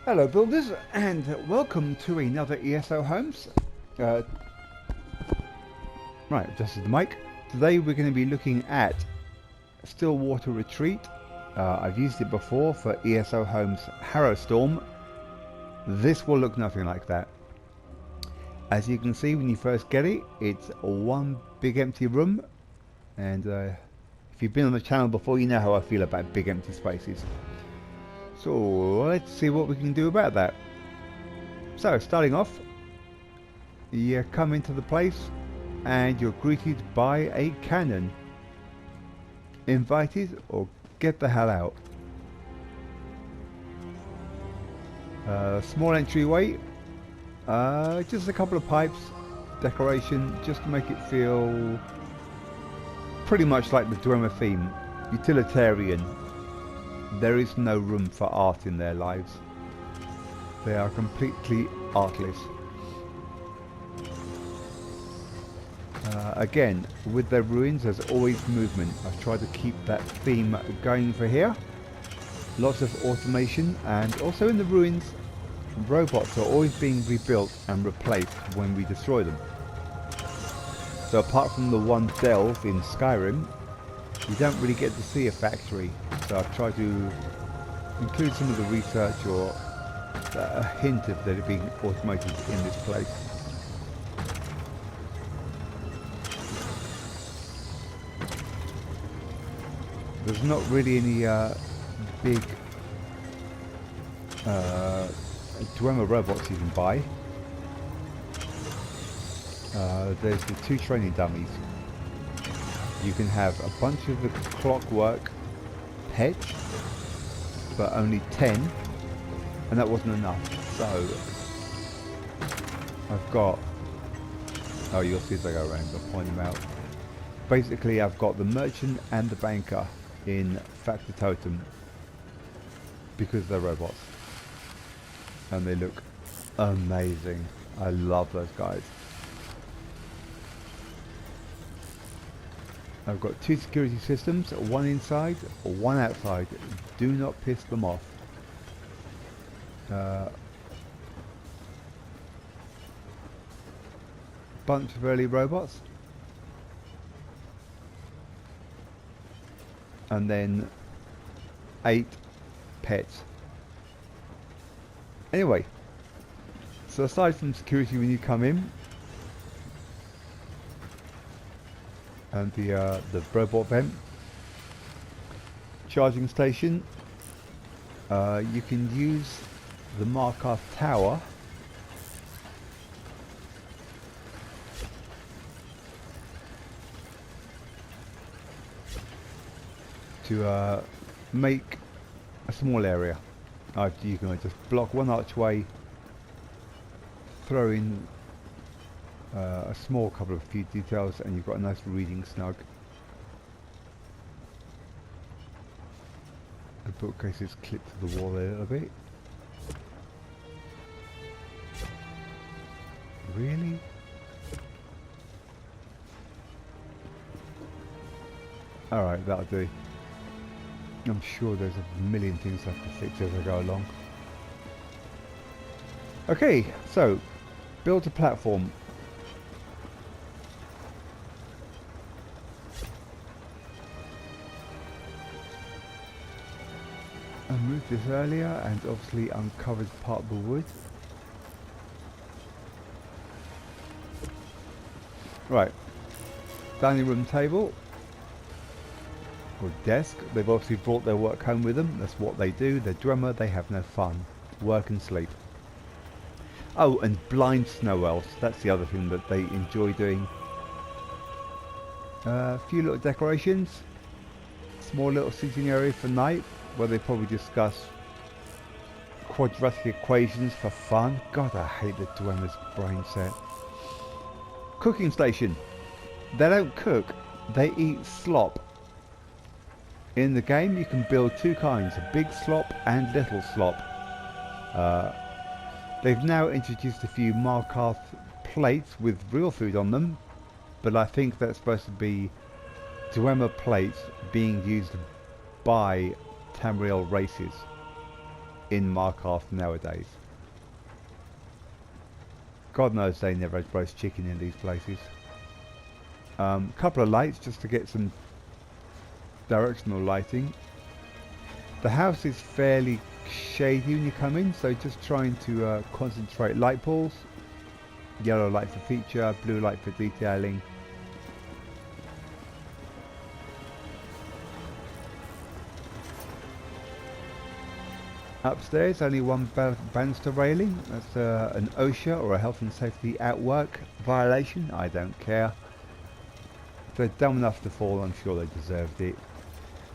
Hello builders, and welcome to another ESo Homes. Uh, right, adjusted the mic. Today we're going to be looking at Stillwater Retreat. I've used it before for ESo Homes Harrowstorm. This will look nothing like that. As you can see when you first get it, it's one big empty room, and if you've been on the channel before, you know how I feel about big empty spaces. So let's see what we can do about that. So starting off, you come into the place and you're greeted by a cannon. Invited or get the hell out. Small entryway, just a couple of pipes, decoration, just to make it feel pretty much like the Dwemer theme, utilitarian. There is no room for art in their lives. They are completely artless. Again, with their ruins, there's always movement. I've tried to keep that theme going for here. Lots of automation, and also in the ruins, robots are always being rebuilt and replaced when we destroy them. So apart from the one delve in Skyrim, you don't really get to see a factory. So I've tried to include some of the research or a hint of that it being automated in this place. There's not really any big Dwemer robots you can buy. There's the 2 training dummies. You can have a bunch of the clockwork pets, but only 10, and that wasn't enough. So I've got, oh, you'll see as I go around, I'll point them out. Basically I've got the merchant and the banker in Factor Totem because they're robots and they look amazing. I love those guys. I've got 2 security systems, one inside, one outside. Do not piss them off. Bunch of early robots. And then 8 pets. Anyway, so aside from security when you come in, and the robot vent, charging station, you can use the Markov tower to make a small area. You can just block one archway, throw in a small couple of few details, and you've got a nice reading snug. The bookcase is clipped to the wall a little bit. Really? Alright, that'll do. I'm sure there's a million things I have to fix as I go along. Okay, so build a platform. I moved this earlier and obviously uncovered part of the wood. Right, dining room table or desk. They've obviously brought their work home with them. That's what they do. They're Dwemer, they have no fun. Work and sleep. Oh, and blind snow elves. That's the other thing that they enjoy doing. A few little decorations. Small little sitting area for night, where they probably discuss quadratic equations for fun. God, I hate the Dwemer's brain set. Cooking station. They don't cook, they eat slop. In the game you can build 2 kinds, a big slop and little slop. They've now introduced a few Markov plates with real food on them, but I think that's supposed to be Dwemer plates being used by Tamriel races. in Markarth nowadays. God knows they never had roast chicken in these places. Couple of lights just to get some directional lighting. The house is fairly shady when you come in, so just trying to concentrate light pools. Yellow light for feature, blue light for detailing. Upstairs, only one banister railing. That's an OSHA or a health and safety at work violation. I don't care. If they're dumb enough to fall, I'm sure they deserved it.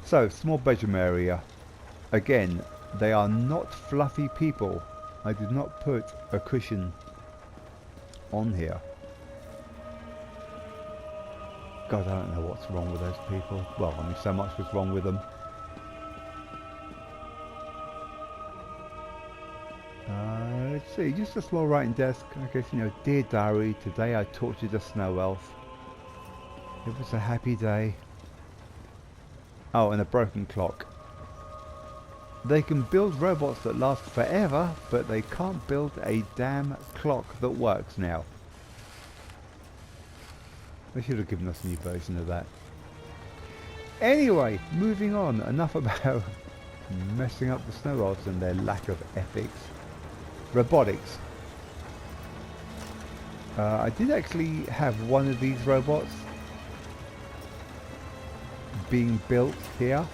So, small bedroom area. Again, they are not fluffy people. I did not put a cushion on here. God, I don't know what's wrong with those people. Well, I mean, so much was wrong with them. Let's see, just a small writing desk. I guess, you know, dear diary, today I tortured a snow elf. It was a happy day. Oh, and a broken clock. They can build robots that last forever, but they can't build a damn clock that works now. They should have given us a new version of that. Anyway, moving on. Enough about messing up the snow elves and their lack of ethics. Robotics. I did actually have one of these robots being built here.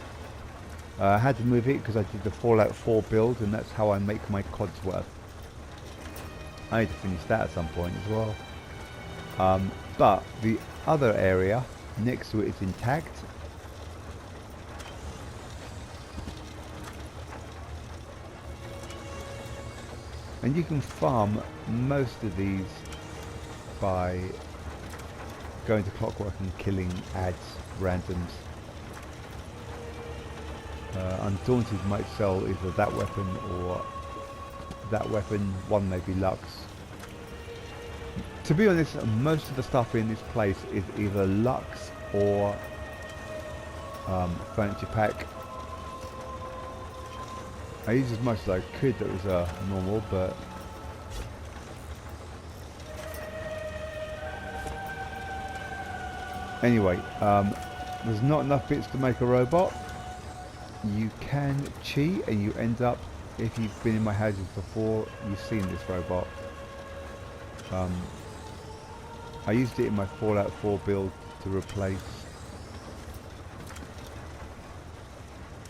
I had to move it because I did the Fallout 4 build, and that's how I make my Codsworth. I need to finish that at some point as well. But the other area next to it is intact. And you can farm most of these by going to Clockwork and killing ads, randoms. Undaunted might sell either that weapon or that weapon, one maybe Lux. To be honest, most of the stuff in this place is either Lux or furniture pack. I used as much as I could that was normal, but anyway, there's not enough bits to make a robot. You can cheat and you end up, if you've been in my houses before, you've seen this robot. I used it in my Fallout 4 build to replace...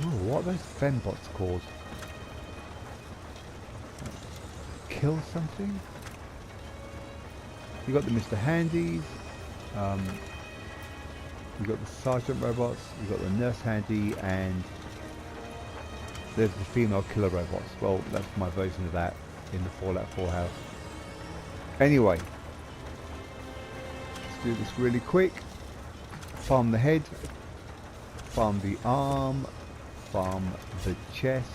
Oh, what are those fembots called? Kill something? You got the Mr. Handies, you got the Sergeant robots, you got the Nurse Handy, and there's the female killer robots. Well, that's my version of that in the Fallout 4 house. Anyway, let's do this really quick. Farm the head, farm the arm, farm the chest.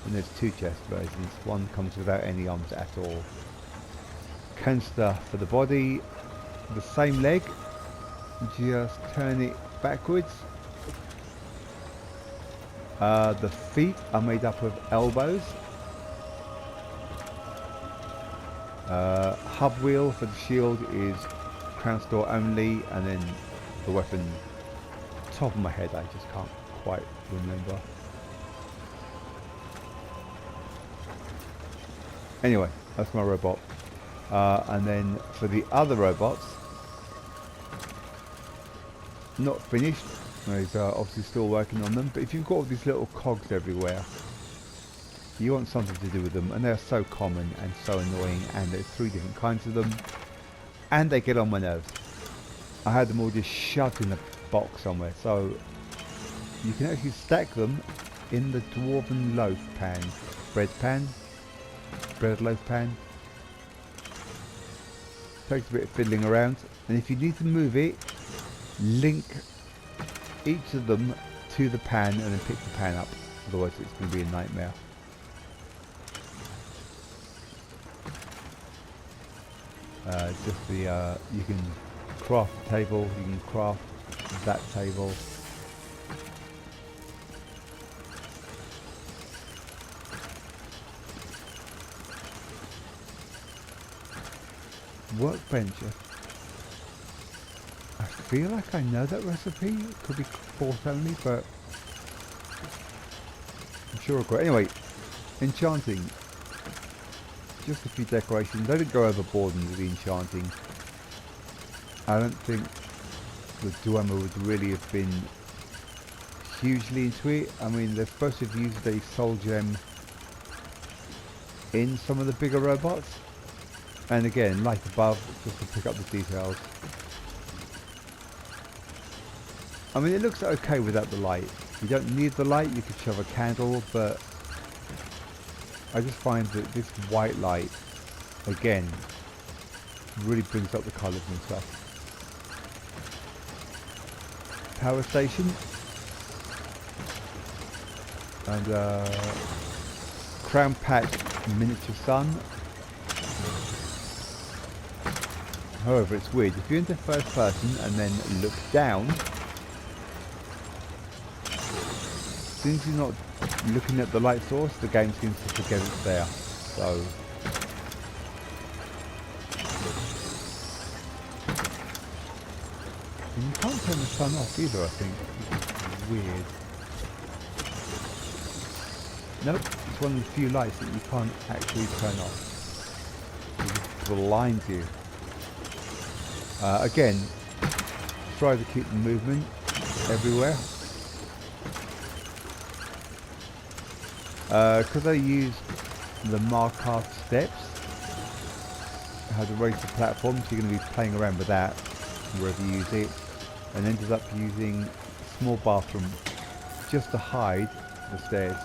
And there's two chest versions. One comes without any arms at all. Canister for the body. The same leg. Just turn it backwards. The feet are made up of elbows. Hub wheel for the shield is crown store only. And then the weapon, top of my head, I just can't quite remember. Anyway, that's my robot. And then for the other robots, not finished. He's obviously still working on them. But if you've got all these little cogs everywhere, you want something to do with them. And they're so common and so annoying. And there's 3 different kinds of them. And they get on my nerves. I had them all just shoved in a box somewhere. So you can actually stack them in the dwarven loaf pan. Bread pan. Bread loaf pan. Takes a bit of fiddling around, and if you need to move it, link each of them to the pan and then pick the pan up, otherwise it's going to be a nightmare. Just the you can craft the table, you can craft that table. Workbench. I feel like I know that recipe. It could be force only, but I'm sure I've got it. Anyway, enchanting. Just a few decorations. I didn't go overboard with the enchanting. I don't think the Dwemer would really have been hugely into it. I mean, they're supposed to have used a soul gem in some of the bigger robots. And again, like above, just to pick up the details. I mean, it looks okay without the light. You don't need the light, you could shove a candle, but I just find that this white light, again, really brings up the colours and stuff. Power station. And crown patch miniature sun. However, it's weird. If you're into first person and then look down, as soon as you're not looking at the light source, the game seems to forget it's there. So, and you can't turn the sun off either, I think. It's weird. Nope, it's one of the few lights that you can't actually turn off. It just blinds you. Again, try to keep the movement everywhere. Because I used the Markov steps, how to raise the platform, so you're going to be playing around with that wherever you use it, and ended up using a small bathroom just to hide the stairs.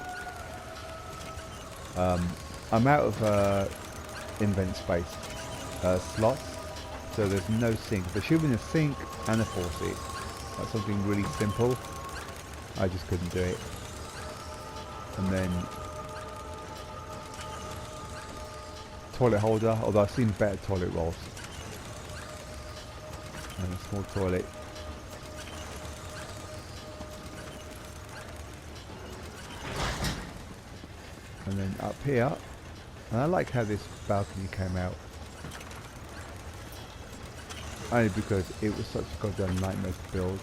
I'm out of invent space slots, so there's no sink. There should have been a sink and a faucet. That's something really simple. I just couldn't do it. And then toilet holder, although I've seen better toilet rolls. And a small toilet. And then up here, and I like how this balcony came out. Only because it was such a goddamn nightmare to build.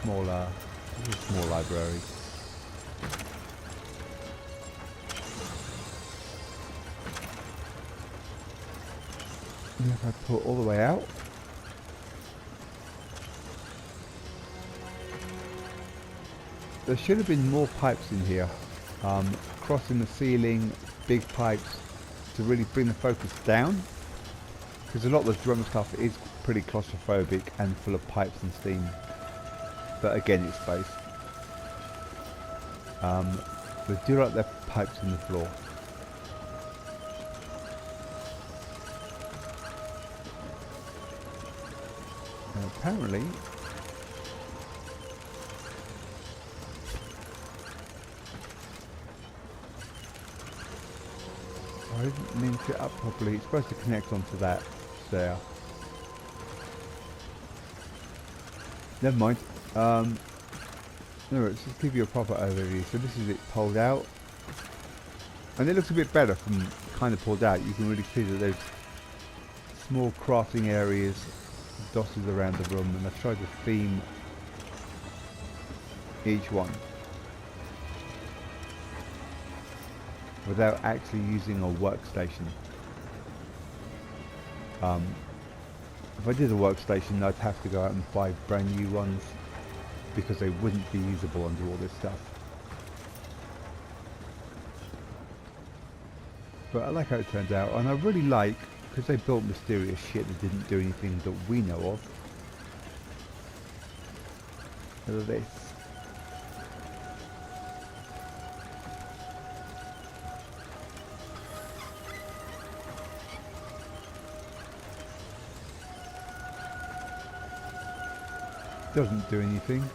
Smaller, small library. And if I pull all the way out, there should have been more pipes in here, crossing the ceiling, big pipes to really bring the focus down, because a lot of the drum stuff is pretty claustrophobic and full of pipes and steam. But again, it's space. They do like their pipes in the floor. And apparently, I didn't link it up properly. It's supposed to connect onto that there. Never mind. No, let's just give you a proper overview. So this is it pulled out, and it looks a bit better from kind of pulled out. You can really see that there's small crafting areas dotted around the room, and I've tried to theme each one without actually using a workstation. If I did a workstation, I'd have to go out and buy brand new ones, because they wouldn't be usable under all this stuff. But I like how it turned out, and I really like, because they built mysterious shit that didn't do anything that we know of. Look at this. Doesn't do anything.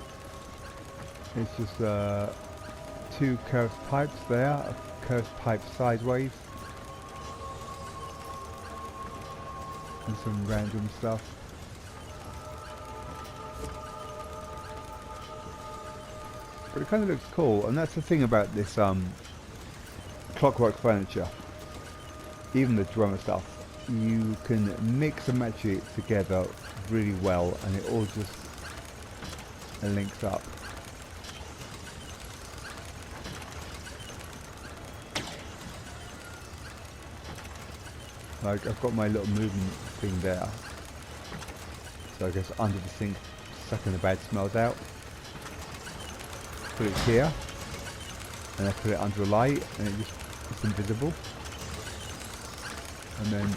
It's just two curved pipes there, a curved pipe sideways, and some random stuff. But it kind of looks cool, and that's the thing about this clockwork furniture. even the Dwemer stuff, you can mix and match it together really well, and it all just links up. Like, I've got my little movement thing there, so I guess under the sink, sucking the bad smells out. Put it here, and I put it under a light, and it's invisible. And then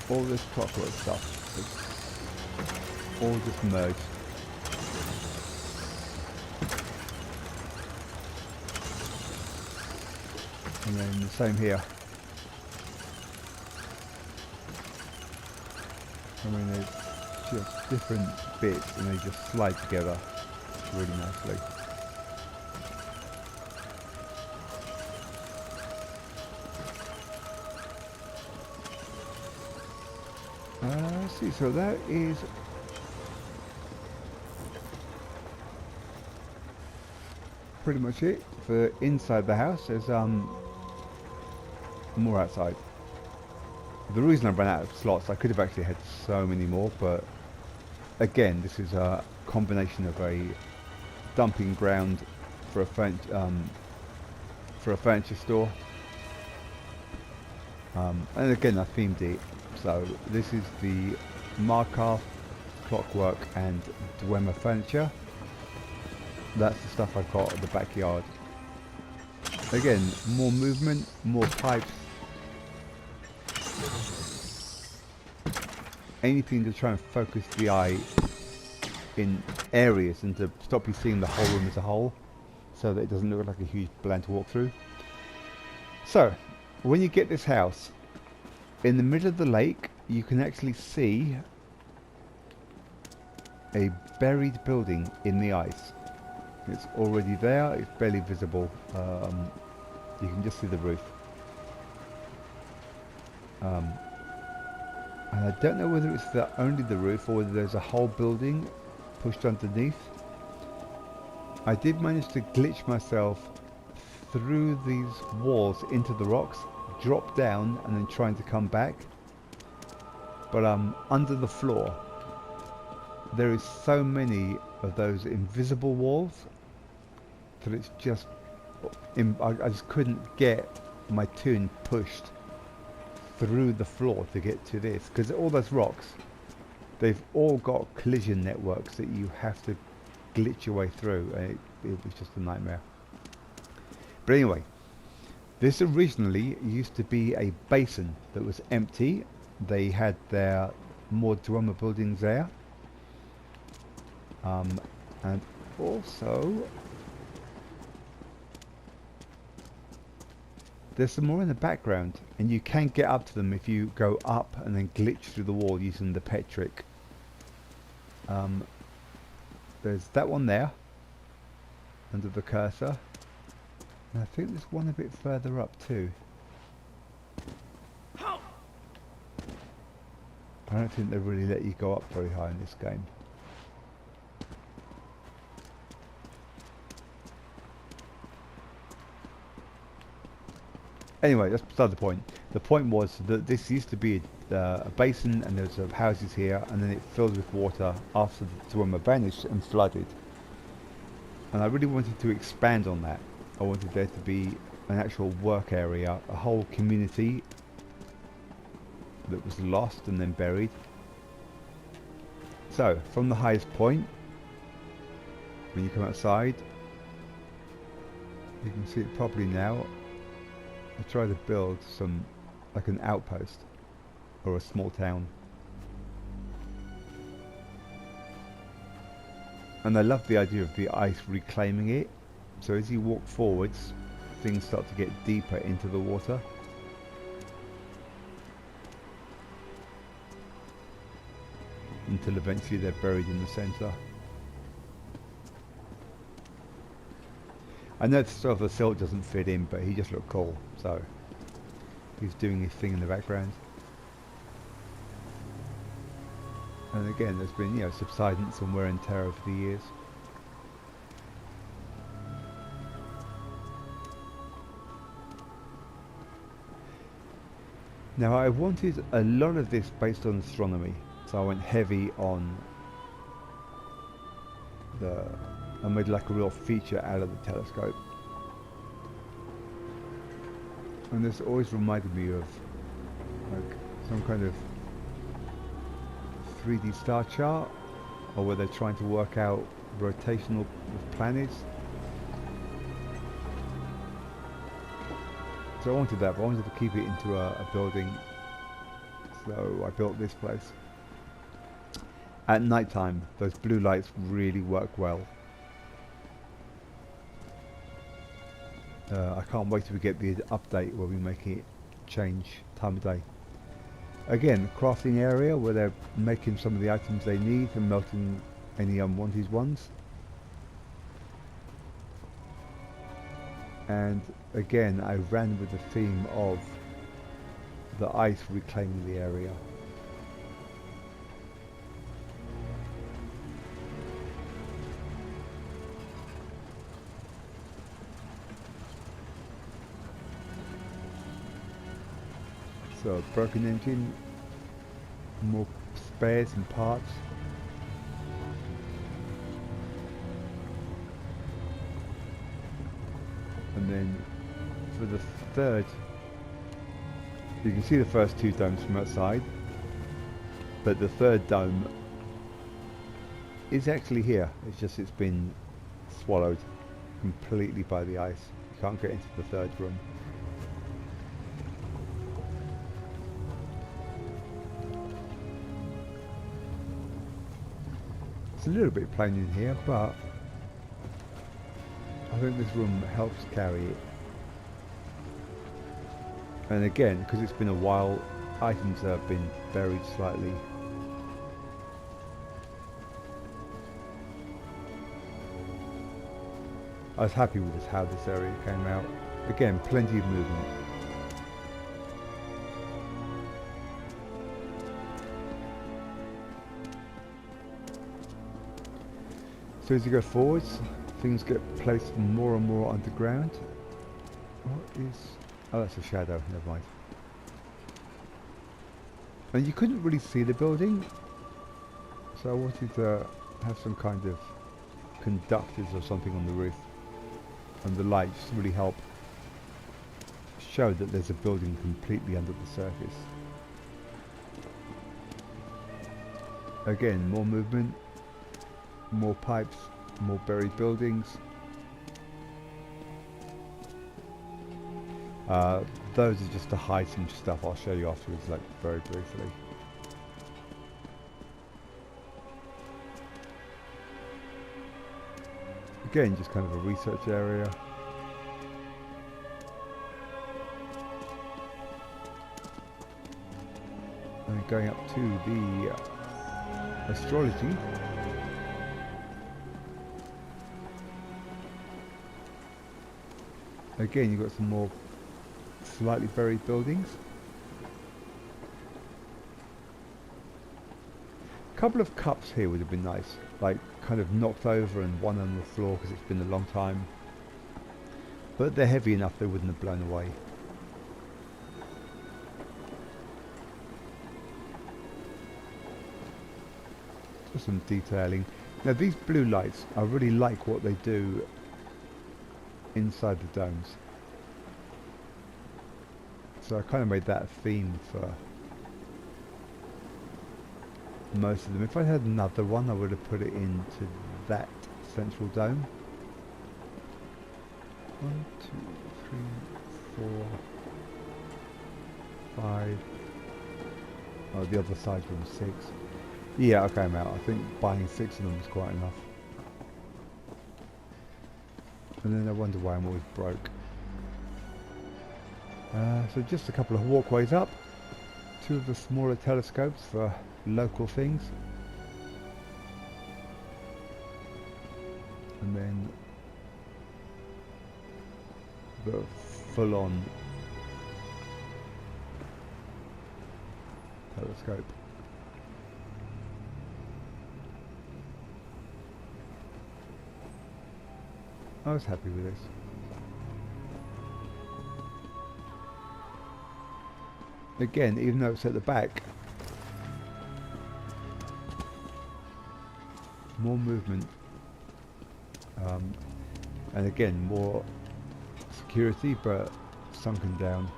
all this clockwork stuff, it's all just merged. And then the same here. I mean, there's just different bits, and they just slide together really nicely. Let's see, so that is pretty much it for inside the house. There's more outside. The reason I ran out of slots, I could have actually had so many more, but again, this is a combination of a dumping ground for a furniture store, and again I themed it. So this is the Markov, Clockwork and Dwemer furniture. That's the stuff I've got in the backyard. Again, more movement, more pipes. Anything to try and focus the eye in areas and to stop you seeing the whole room as a whole, so that it doesn't look like a huge bland to walk through. So, when you get this house, in the middle of the lake, you can actually see a buried building in the ice. It's already there, it's barely visible. You can just see the roof. And I don't know whether it's only the roof or whether there's a whole building pushed underneath. I did manage to glitch myself through these walls into the rocks, drop down and then trying to come back. But under the floor there is so many of those invisible walls that it's just I just couldn't get my tune pushed through the floor to get to this, because all those rocks, they've all got collision networks that you have to glitch your way through, and it was just a nightmare. But anyway, this originally used to be a basin that was empty. They had their more Dwemer buildings there, and also there's some more in the background, and you can get up to them if you go up and then glitch through the wall using the pet trick. There's that one there under the cursor, and I think there's one a bit further up too. I don't think they really let you go up very high in this game. Anyway, that's beside the point. The point was that this used to be a basin, and there's houses here, and then it filled with water after the Dwemer vanished and flooded. And I really wanted to expand on that. I wanted there to be an actual work area, a whole community that was lost and then buried. So, from the highest point, when you come outside, you can see it properly now. I try to build some, like an outpost or a small town. And I love the idea of the ice reclaiming it. So as you walk forwards, things start to get deeper into the water. Until eventually they're buried in the centre. I noticed sort of the silt doesn't fit in, but he just looked cool, so he's doing his thing in the background. And again, there's been, subsidence and wear and tear over the years. Now I wanted a lot of this based on astronomy, so I went heavy on I made like a real feature out of the telescope. And this always reminded me of like some kind of 3D star chart, or where they're trying to work out rotational of planets. So I wanted that, but I wanted to keep it into a building, so I built this place. At night time, those blue lights really work well. I can't wait till we get the update where we make it change time of day. Again, crafting area where they're making some of the items they need and melting any unwanted ones. And again, I ran with the theme of the ice reclaiming the area. So, broken engine, more spares and parts. And then for the third, you can see the first two domes from outside, but the third dome is actually here. It's just it's been swallowed completely by the ice. You can't get into the third room. It's a little bit plain in here, but I think this room helps carry it. And again, because it's been a while, items have been buried slightly. I was happy with how this area came out. Again, plenty of movement. So as you go forwards, things get placed more and more underground. What is... oh, that's a shadow, never mind. And you couldn't really see the building, so I wanted to have some kind of conductors or something on the roof. And the lights really help show that there's a building completely under the surface. Again, more movement, more pipes, more buried buildings. Those are just to hide some stuff. I'll show you afterwards, like very briefly. Again, just kind of a research area. And going up to the astrology. Again, you've got some more slightly buried buildings. A couple of cups here would have been nice, like kind of knocked over and one on the floor because it's been a long time. But they're heavy enough they wouldn't have blown away. Just some detailing. Now these blue lights, I really like what they do inside the domes. So I kind of made that a theme for most of them. If I had another one, I would have put it into that central dome. 1, 2, 3, 4, 5. Oh, the other side room 6. Yeah, okay, I'm out. I think buying 6 of them is quite enough. And then I wonder why I'm always broke. So just a couple of walkways up. 2 of the smaller telescopes for local things. And then the full-on telescope. I was happy with this. Again, even though it's at the back, more movement, and again more security, but sunken down.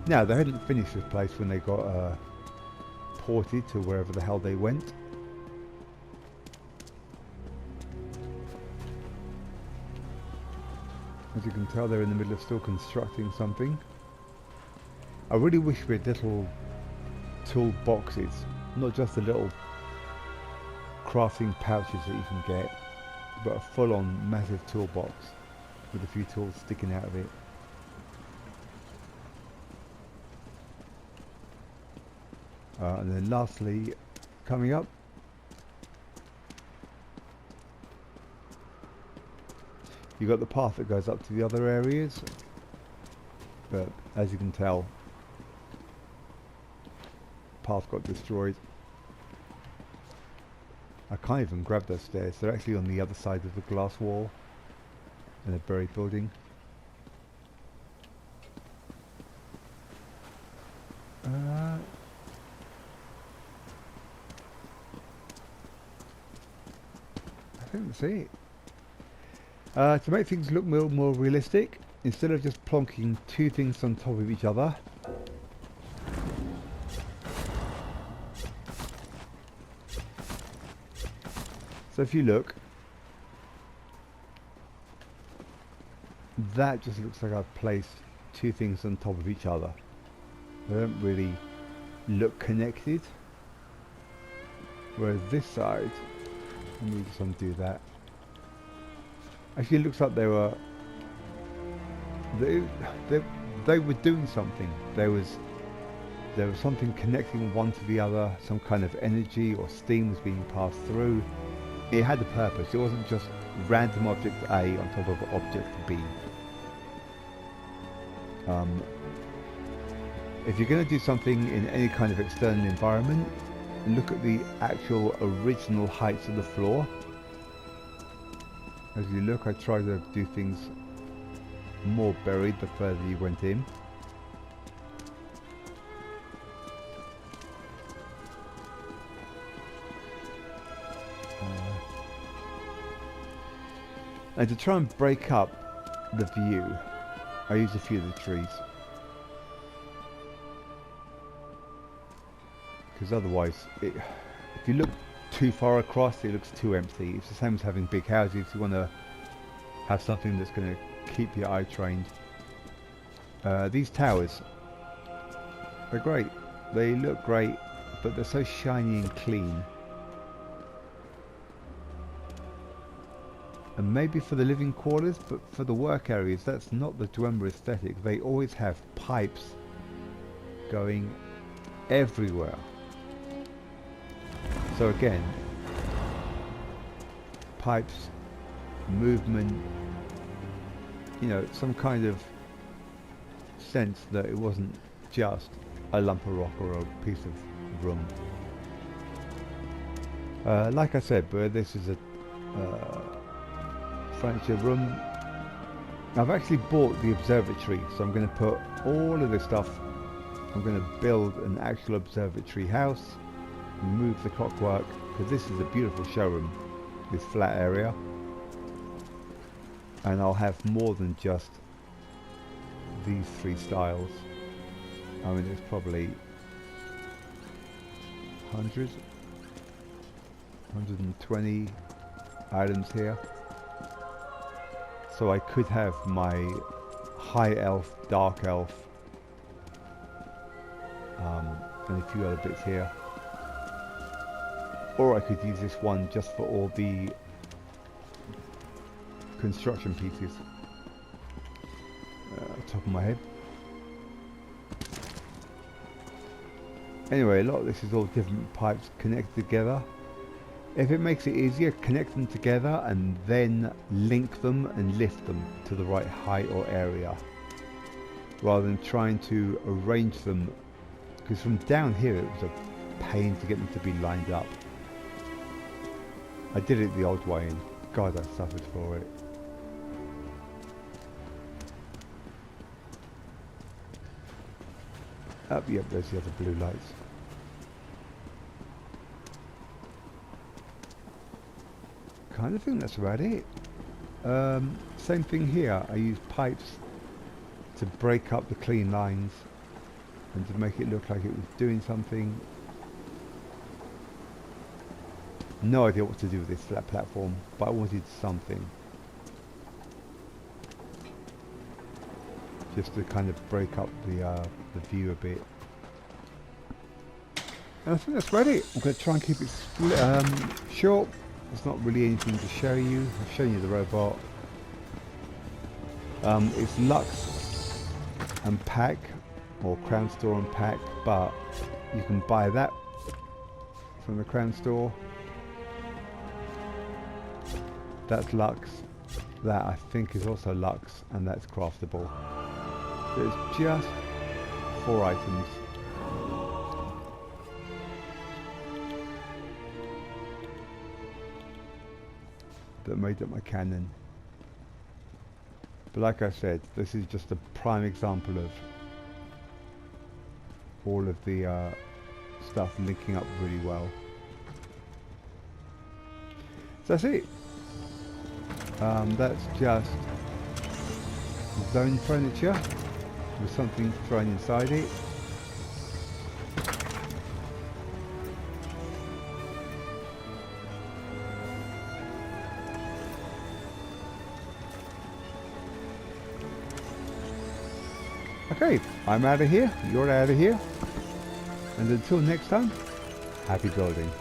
Now they hadn't finished this place when they got ported to wherever the hell they went. As you can tell, they're in the middle of still constructing something. I really wish we had little tool boxes, not just the little crafting pouches that you can get, but a full-on massive toolbox with a few tools sticking out of it. And then lastly, coming up, you got the path that goes up to the other areas, but as you can tell, path got destroyed. I can't even grab those stairs. They're actually on the other side of the glass wall in a buried building. I think that's it. To make things look more realistic, instead of just plonking two things on top of each other, so if you look, that just looks like I've placed two things on top of each other. They don't really look connected. Whereas this side, let me just undo that. Actually, it looks like they were doing something. There was something connecting one to the other. Some kind of energy or steam was being passed through. It had a purpose. It wasn't just random object A on top of object B. If you're going to do something in any kind of external environment, look at the actual original heights of the floor. As you look, I try to do things more buried the further you went in. And to try and break up the view, I use a few of the trees. Because otherwise, if you look too far across, it looks too empty. It's the same as having big houses. You want to have something that's going to keep your eye trained. These towers, they're great. They look great, but they're so shiny and clean. And maybe for the living quarters, but for the work areas, that's not the Dwemer aesthetic. They always have pipes going everywhere. So again, pipes, movement, you know, some kind of sense that it wasn't just a lump of rock or a piece of room. Like I said, but this is a furniture room. I've actually bought the observatory, so I'm going to put all of this stuff. I'm going to build an actual observatory house, move the clockwork, because this is a beautiful showroom, this flat area, and I'll have more than just these three styles. I mean, there's probably 120 items here. So I could have my high elf, dark elf, and a few other bits here. Or I could use this one just for all the construction pieces. Top of my head. Anyway, a lot of this is all different pipes connected together. If it makes it easier, connect them together and then link them and lift them to the right height or area, rather than trying to arrange them, because from down here it was a pain to get them to be lined up. I did it the old way and God, I suffered for it. Yep, there's the other blue lights. Kind of think that's about it. Same thing here. I use pipes to break up the clean lines and to make it look like it was doing something. No idea what to do with this flat platform, but I wanted something. Just to kind of break up the view a bit. And I think that's about it. I'm going to try and keep it short. There's not really anything to show you. I've shown you the robot. It's Lux and Pack, or Crown Store and Pack, but you can buy that from the Crown Store. That's Lux. That I think is also Lux, and that's craftable. There's just 4 items. That made up my cannon. But like I said, this is just a prime example of all of the stuff linking up really well. So that's it. That's just zone furniture with something thrown inside it. Okay, I'm out of here, you're out of here, and until next time, happy building.